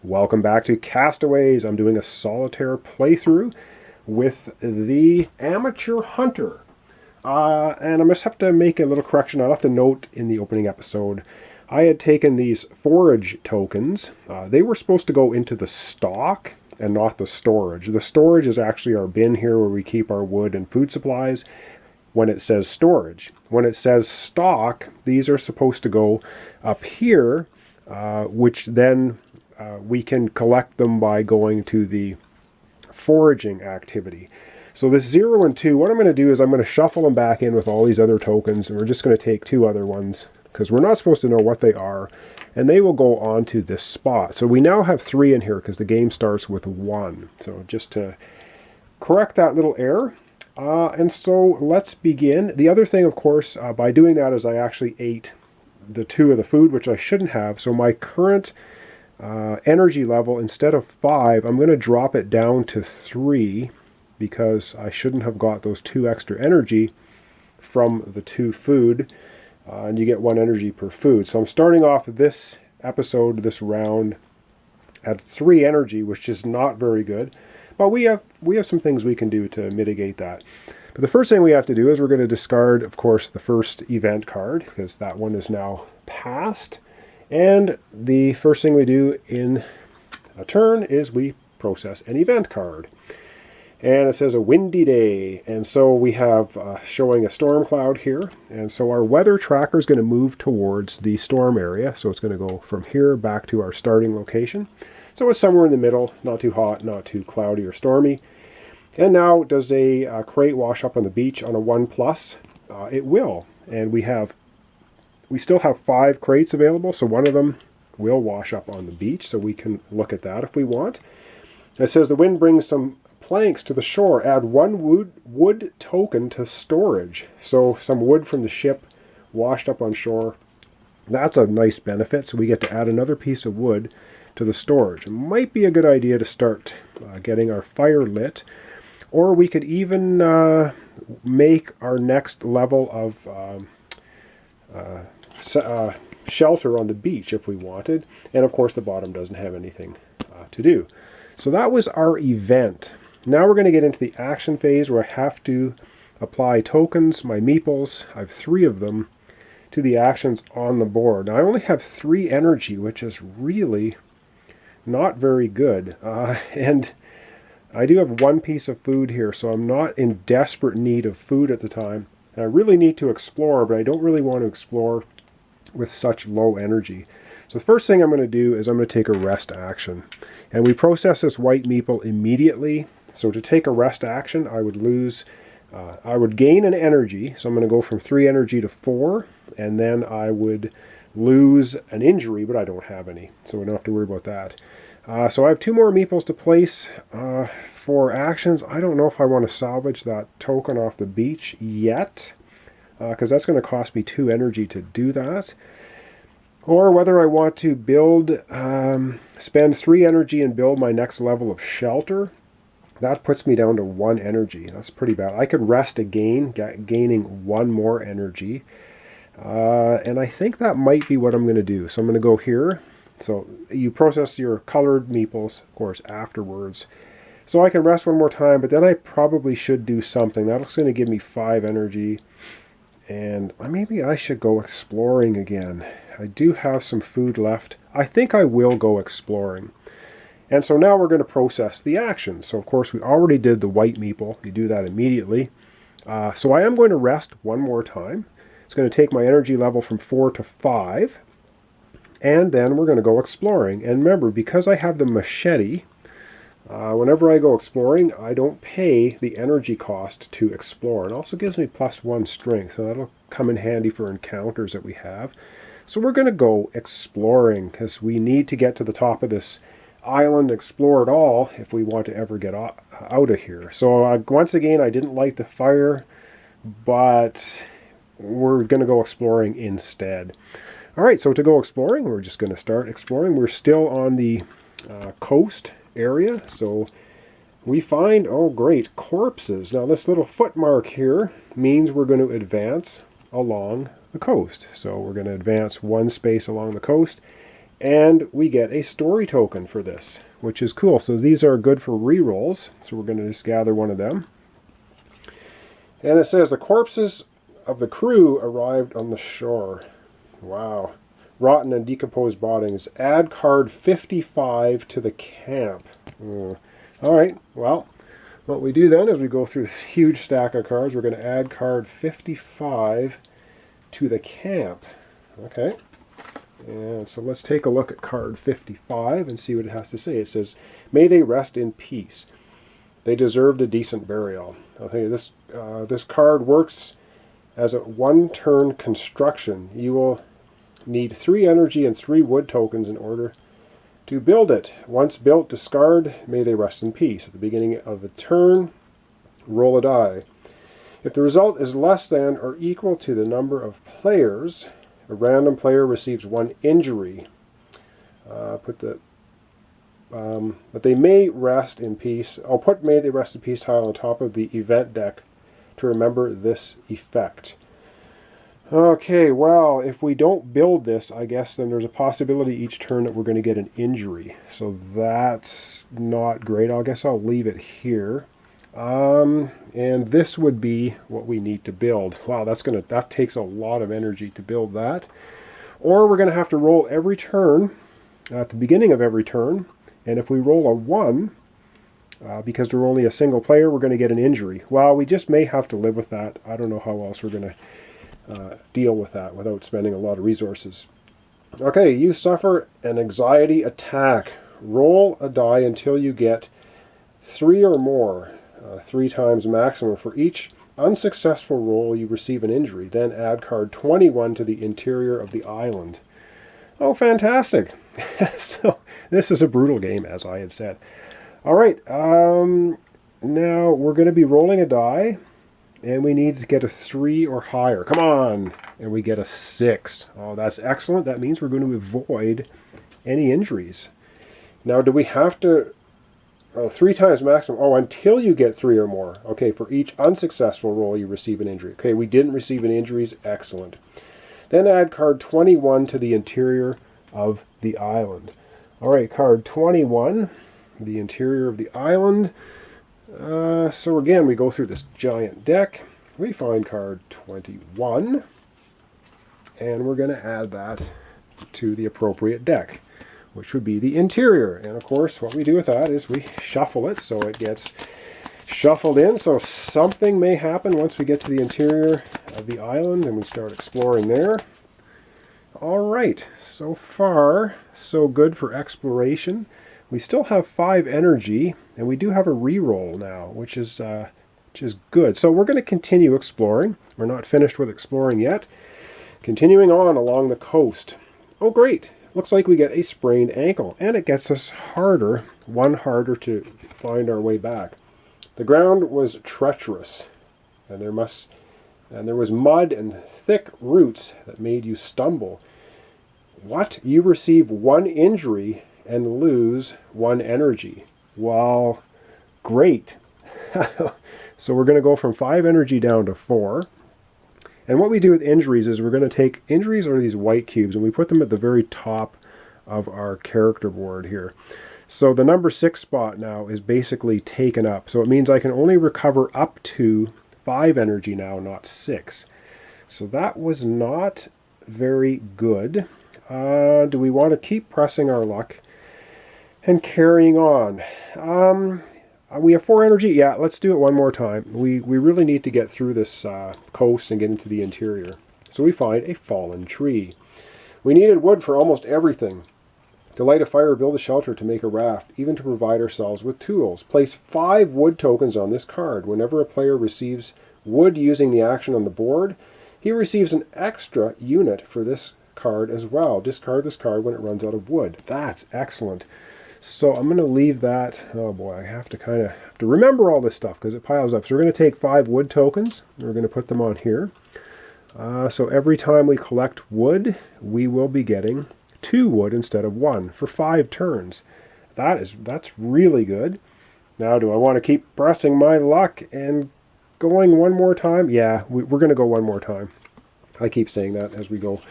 Welcome back to Castaways. I'm doing a solitaire playthrough with the Amateur Hunter. And I must have to make a little correction. I left a note in the opening episode. I had taken these forage tokens. They were supposed to go into the stock and not the storage. The storage is actually our bin here where we keep our wood and food supplies when it says storage. When it says stock, these are supposed to go up here, which then we can collect them by going to the foraging activity. So this 0 and 2, what I'm going to do is I'm going to shuffle them back in with all these other tokens, and we're just going to take 2 other ones because we're not supposed to know what they are, and they will go on to this spot. So we now have 3 in here because the game starts with 1. So just to correct that little error. And so let's begin. The other thing, of course, by doing that is I actually ate the 2 of the food, which I shouldn't have. So my current energy level, instead of 5, I'm going to drop it down to 3 because I shouldn't have got those 2 extra energy from the 2 food. And you get 1 energy per food. So I'm starting off this episode, this round, at 3 energy, which is not very good. But we have some things we can do to mitigate that. But the first thing we have to do is we're going to discard, of course, the first event card, because that one is now passed. And the first thing we do in a turn is we process an event card. And it says a windy day. And so we have showing a storm cloud here. And so our weather tracker is going to move towards the storm area. So it's going to go from here back to our starting location. So it's somewhere in the middle, not too hot, not too cloudy or stormy. And now, does a crate wash up on the beach on a 1+? It will. And we still have 5 crates available, so one of them will wash up on the beach, so we can look at that if we want. It says the wind brings some planks to the shore. Add 1 wood token to storage. So some wood from the ship washed up on shore. That's a nice benefit, so we get to add another piece of wood to the storage. It might be a good idea to start getting our fire lit, or we could even make our next level of shelter on the beach if we wanted. And of course the bottom doesn't have anything to do. So that was our event. Now we're going to get into the action phase where I have to apply tokens, my meeples, I have 3 of them, to the actions on the board. Now I only have 3 energy, which is really not very good. And I do have 1 piece of food here, so I'm not in desperate need of food at the time. And I really need to explore, but I don't really want to explore with such low energy. So the first thing I'm going to do is I'm going to take a rest action. And we process this white meeple immediately. So to take a rest action, I would gain an energy. So I'm going to go from 3 energy to 4, and then I would lose an injury, but I don't have any, so we don't have to worry about that. So I have 2 more meeples to place for actions. I don't know if I want to salvage that token off the beach yet, because that's going to cost me 2 energy to do that. Or whether I want to build, spend 3 energy and build my next level of shelter. That puts me down to 1 energy. That's pretty bad. I could rest again, gaining 1 more energy. And I think that might be what I'm going to do. So I'm going to go here. So you process your colored meeples, of course, afterwards. So I can rest 1 more time, but then I probably should do something. That's going to give me 5 energy. And maybe I should go exploring again. I do have some food left. I think I will go exploring. And so now we're going to process the actions. So of course we already did the white meeple. You do that immediately. So I am going to rest 1 more time. It's going to take my energy level from 4 to 5. And then we're going to go exploring. And remember, because I have the machete, whenever I go exploring, I don't pay the energy cost to explore. It also gives me +1 strength, so that'll come in handy for encounters that we have. So we're going to go exploring, because we need to get to the top of this island, explore it all, if we want to ever get out of here. So once again, I didn't light the fire, but we're going to go exploring instead. All right, so to go exploring, we're just going to start exploring. We're still on the coast area, so we find, oh great, corpses. Now this little foot mark here means we're going to advance along the coast. So we're going to advance 1 space along the coast, And we get a story token for this, which is cool. So these are good for rerolls. So we're going to just gather one of them. And it says the corpses of the crew arrived on the shore. Wow. Rotten and decomposed bodies. Add card 55 to the camp. All right, well, what we do then is we go through this huge stack of cards. We're going to add card 55 to the camp. Okay. And so let's take a look at card 55 and see what it has to say. It says, "May they rest in peace. They deserved a decent burial." Okay, this card works as a one-turn construction. You will need 3 energy and 3 wood tokens in order to build it. Once built, discard "May they rest in peace." At the beginning of a turn, roll a die. If the result is less than or equal to the number of players, a random player receives 1 injury. But they may rest in peace. I'll put "May they rest in peace" tile on top of the event deck to remember this effect. Okay, well, if we don't build this, I guess then there's a possibility each turn that we're going to get an injury. So that's not great. I guess I'll leave it here. And this would be what we need to build. Wow, that takes a lot of energy to build that. Or we're going to have to roll every turn at the beginning of every turn. And if we roll a 1, because we're only a single player, we're going to get an injury. Well, we just may have to live with that. I don't know how else we're going to deal with that without spending a lot of resources. Okay, you suffer an anxiety attack. Roll a die until you get 3 or more, 3 times maximum. For each unsuccessful roll, you receive an injury. Then add card 21 to the interior of the island. Oh, fantastic. So this is a brutal game, as I had said. All right, now we're going to be rolling a die. And we need to get a 3 or higher. Come on! And we get a 6. Oh, that's excellent. That means we're going to avoid any injuries. Now, do we have to... Oh, 3 times maximum. Oh, until you get 3 or more. Okay, for each unsuccessful roll, you receive an injury. Okay, we didn't receive any injuries. Excellent. Then add card 21 to the interior of the island. All right, card 21, the interior of the island. So again, we go through this giant deck. We find card 21, and we're going to add that to the appropriate deck, which would be the interior. And of course, what we do with that is we shuffle it so it gets shuffled in. So something may happen once we get to the interior of the island and we start exploring there. All right, so far, so good for exploration. We still have 5 energy, and we do have a reroll now, which is good. So we're going to continue exploring. We're not finished with exploring yet. Continuing on along the coast. Oh, great. Looks like we get a sprained ankle, and it gets us harder, 1 harder to find our way back. The ground was treacherous, and there was mud and thick roots that made you stumble. What? You receive 1 injury and lose 1 energy. Well, great. So we're going to go from 5 energy down to 4. And what we do with injuries is we're going to take... Injuries are these white cubes, and we put them at the very top of our character board here. So the number 6 spot now is basically taken up. So it means I can only recover up to 5 energy now, not 6. So that was not very good. Do we want to keep pressing our luck and carrying on? We have 4 energy. Yeah, let's do it one more time. We really need to get through this coast and get into the interior. So we find a fallen tree. We needed wood for almost everything. To light a fire, build a shelter, to make a raft, even to provide ourselves with tools. Place 5 wood tokens on this card. Whenever a player receives wood using the action on the board, he receives an extra unit for this card as well. Discard this card when it runs out of wood. That's excellent. So I'm going to leave that. Oh boy, I have to remember all this stuff because it piles up. So we're going to take 5 wood tokens. And we're going to put them on here. So every time we collect wood, we will be getting 2 wood instead of 1 for 5 turns. That's really good. Now, do I want to keep pressing my luck and going one more time? Yeah, we're going to go one more time. I keep saying that as we go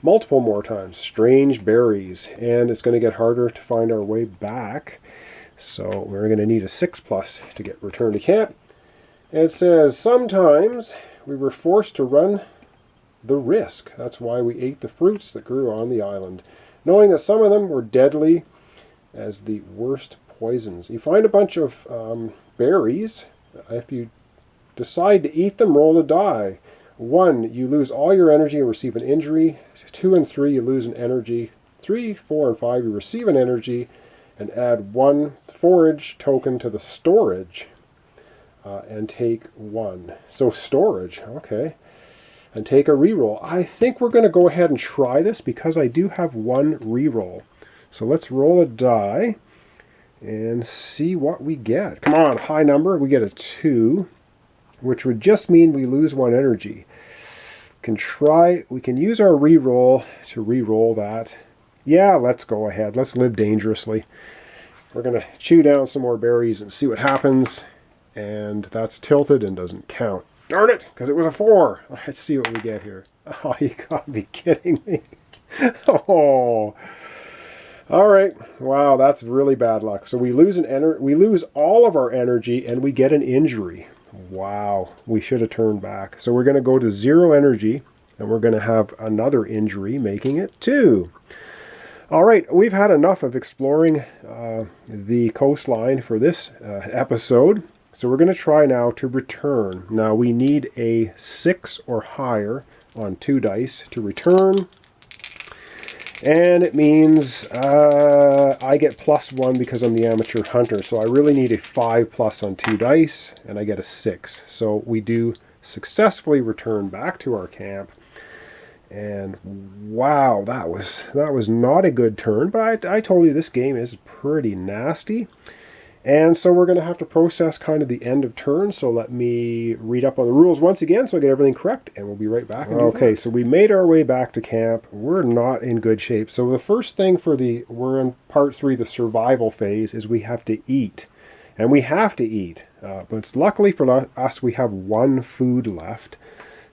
multiple more times. Strange berries. And it's going to get harder to find our way back. So we're going to need a 6+ to get returned to camp. And it says, sometimes we were forced to run the risk. That's why we ate the fruits that grew on the island, knowing that some of them were deadly as the worst poisons. You find a bunch of berries. If you decide to eat them, roll a die. 1, you lose all your energy and receive an injury. 2 and 3, you lose an energy. 3, 4, and 5, you receive an energy, and add 1 forage token to the storage, and take 1. So storage, okay. And take a reroll. I think we're going to go ahead and try this because I do have 1 reroll. So let's roll a die and see what we get. Come on, high number. We get a 2, which would just mean we lose 1 energy. We can use our reroll to reroll that. Yeah, let's go ahead. Let's live dangerously. We're going to chew down some more berries and see what happens. And that's tilted and doesn't count. Darn it, because it was a 4. Let's see what we get here. Oh, you gotta be kidding me. Oh. All right. Wow, that's really bad luck. So we lose all of our energy and we get an injury. Wow, we should have turned back. So we're going to go to 0 energy and we're going to have another injury, making it 2. All right, we've had enough of exploring the coastline for this episode. So we're going to try now to return. Now we need a 6 or higher on 2 dice to return. And it means I get +1 because I'm the amateur hunter. So I really need a 5+ on 2 dice, and I get a 6. So we do successfully return back to our camp. And wow, that was not a good turn. But I told you this game is pretty nasty. And so we're going to have to process kind of the end of turn. So let me read up on the rules once again so I get everything correct. And we'll be right back. Okay, so we made our way back to camp. We're not in good shape. So the first thing we're in part 3, the survival phase, is we have to eat. And we have to eat. But luckily for us, we have 1 food left.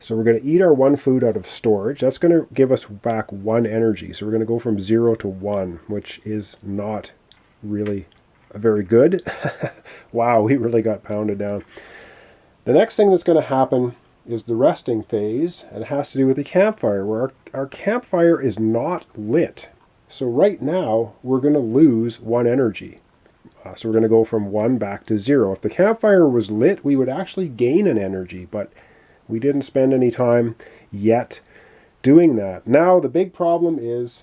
So we're going to eat our 1 food out of storage. That's going to give us back 1 energy. So we're going to go from 0 to 1, which is not really very good. Wow, we really got pounded down. The next thing that's going to happen is the resting phase, and it has to do with the campfire, where our campfire is not lit. So right now, we're going to lose 1 energy. So we're going to go from 1 back to 0. If the campfire was lit, we would actually gain an energy, but we didn't spend any time yet doing that. Now, the big problem is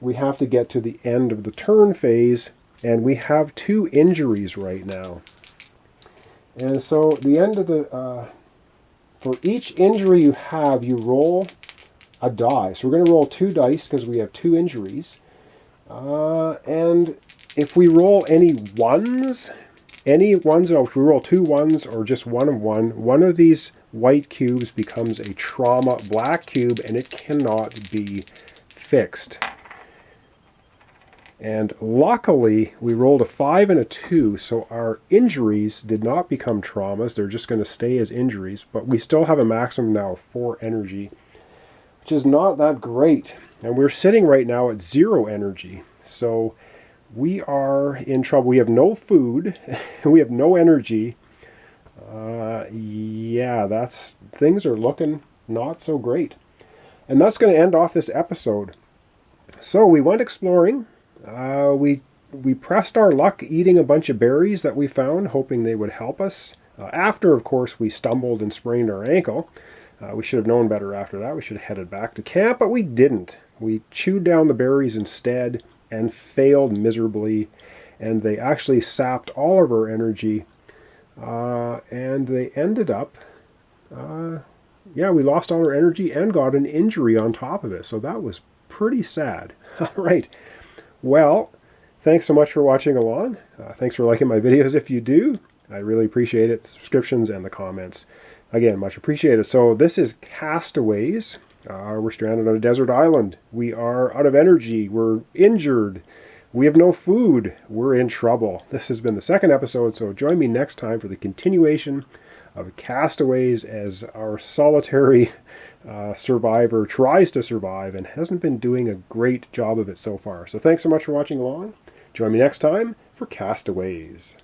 we have to get to the end of the turn phase, and we have 2 injuries right now. And so the end of for each injury you have, you roll a die. So we're going to roll 2 dice because we have 2 injuries. And if we roll any ones, if we roll 2 ones or just 1 of 1 of these white cubes becomes a trauma black cube, and it cannot be fixed. And luckily, we rolled a 5 and a 2, so our injuries did not become traumas. They're just going to stay as injuries, but we still have a maximum now of 4 energy, which is not that great. And we're sitting right now at 0 energy, so we are in trouble. We have no food, we have no energy. Yeah, things are looking not so great. And that's going to end off this episode. So we went exploring. We pressed our luck eating a bunch of berries that we found, hoping they would help us. After, of course, we stumbled and sprained our ankle. We should have known better after that. We should have headed back to camp, but we didn't. We chewed down the berries instead and failed miserably, and they actually sapped all of our energy, and they ended up, we lost all our energy and got an injury on top of it, so that was pretty sad. All right. Well, thanks so much for watching along. Thanks for liking my videos if you do. I really appreciate it. The subscriptions and the comments. Again, much appreciated. So this is Castaways. We're stranded on a desert island. We are out of energy. We're injured. We have no food. We're in trouble. This has been the 2nd episode, so join me next time for the continuation of Castaways as our solitary survivor tries to survive and hasn't been doing a great job of it so far. So thanks so much for watching along. Join me next time for Castaways.